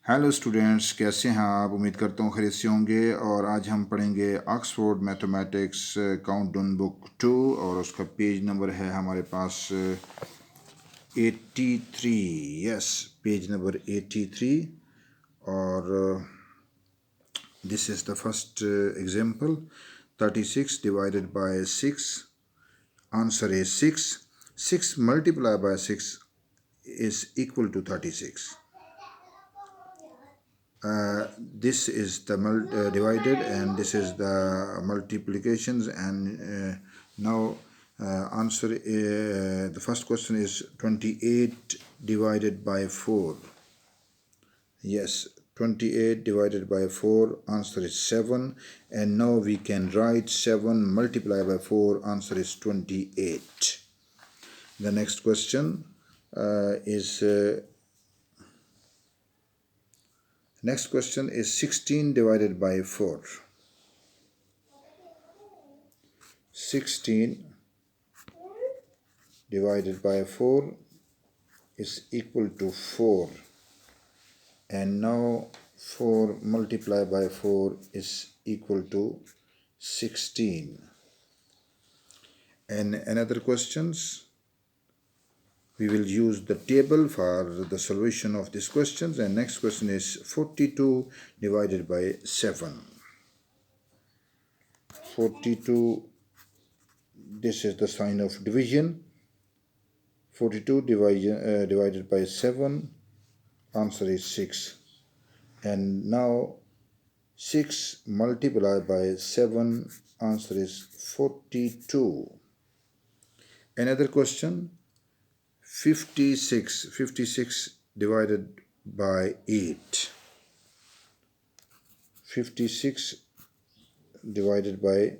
Hello students, कैसे हैं आप? उम्मीद करता हूँ खैरियत से होंगे। और आज हम पढ़ेंगे ऑक्सफोर्ड मैथमेटिक्स काउंटडाउन बुक 2 और उसका पेज नंबर है हमारे पास 83। Yes, page number 83। और this is the first example. 36 divided by 6. Answer is 6. 6 multiplied by 6 is equal to 36. This is the divided and this is the multiplications, and now answer the first question is 28 divided by 4. Yes, 28 divided by 4, answer is 7, and now we can write 7 multiplied by 4, answer is 28. The next question is next question is 16 divided by 4. 16 divided by 4 is equal to 4, and now 4 multiplied by 4 is equal to 16. And another questions, we will use the table for the solution of these questions. And next question is 42 divided by 7. 42, this is the sign of division. 42 divided by 7, answer is 6. And now 6 multiplied by 7, answer is 42. Another question, 56 divided by 8. 56 divided by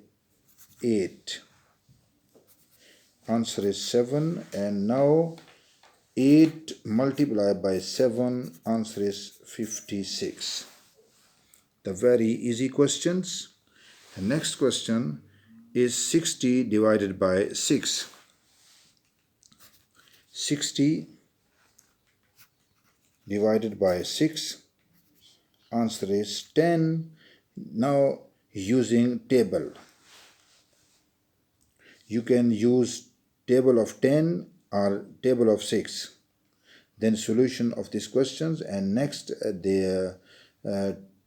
8, answer is 7. And now 8 multiplied by 7, answer is 56. The very easy questions. The next question is 60 divided by 6. 60 divided by 6, answer is 10. Now using table, you can use table of 10 or table of 6. Then solution of these questions, and next the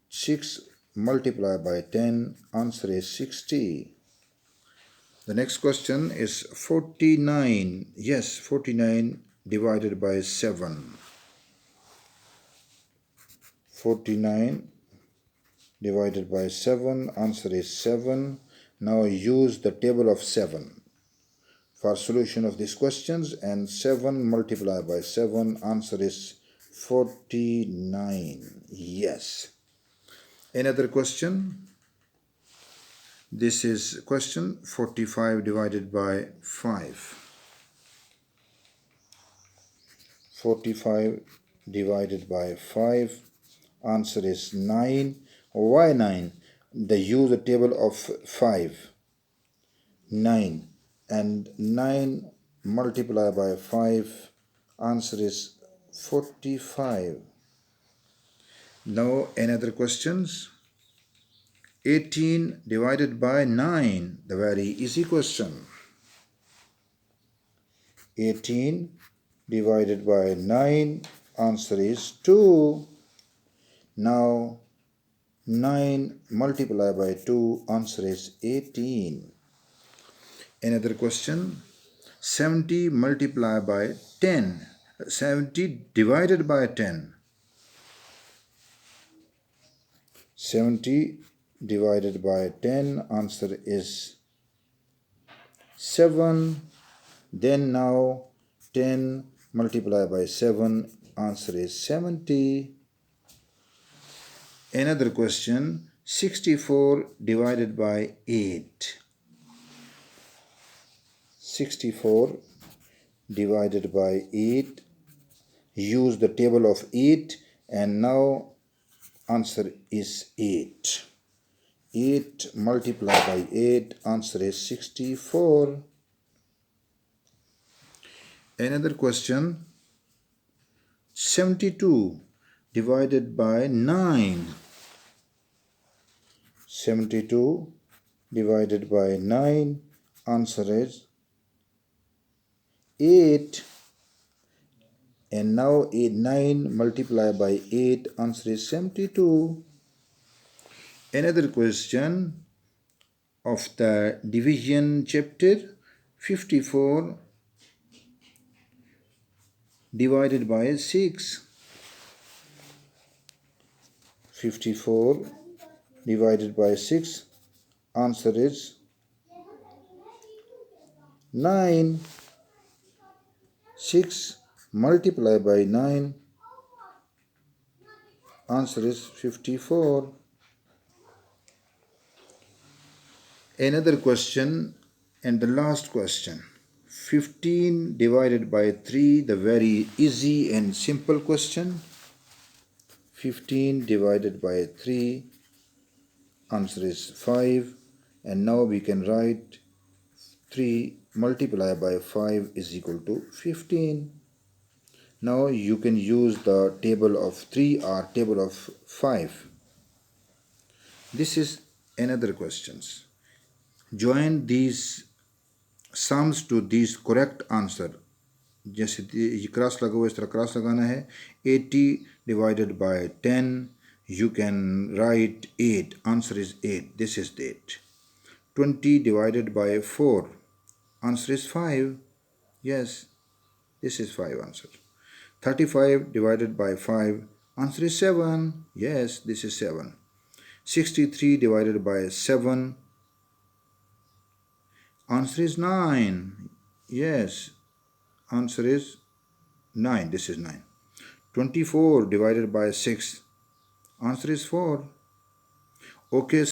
6 multiplied by 10, answer is 60. The next question is 49. Yes, 49 divided by 7. 49 divided by 7, answer is 7. Now use the table of 7 for solution of these questions, and 7 multiplied by 7, answer is 49. Yes. Another question. This is question 45 divided by 5. 45 divided by 5, answer is 9. Why 9? They use the table of 5. 9. And 9 multiplied by 5, answer is 45. Now another questions. 18 divided by 9, the very easy question. 18 divided by 9, answer is 2. Now 9 multiplied by 2, answer is 18. Another question, 70 multiplied by 10. 70 divided by 10. 70 divided by 10, answer is 7. Then now 10 multiplied by 7, answer is 70. Another question, 64 divided by 8. 64 divided by 8. Use the table of 8, and now answer is 8. 8 multiplied by 8, answer is 64. Another question, 72 divided by 9. 72 divided by 9. Answer is 8. And now 9 multiplied by 8. Answer is 72. Another question of the division chapter. 54 divided by 6. 54 divided by 6. Answer is 9. 6 multiplied by 9. Answer is 54. Another question and the last question. 15 divided by 3, the very easy and simple question. 15 divided by 3, answer is 5. And now we can write 3 multiplied by 5 is equal to 15. Now you can use the table of 3 or table of 5. This is another questions. Join these sums to these correct answer. जैसे ये cross लगा हुआ इस तरह cross लगाना है. 80 divided by 10, you can write 8. Answer is 8. This is 8. 20 divided by 4. Answer is 5. Yes, this is 5 answer. 35 divided by 5. Answer is 7. Yes, this is 7. 63 divided by 7. Answer is 9. Yes, answer is 9. This is 9. 24 divided by 6. Answer is 4. Okay.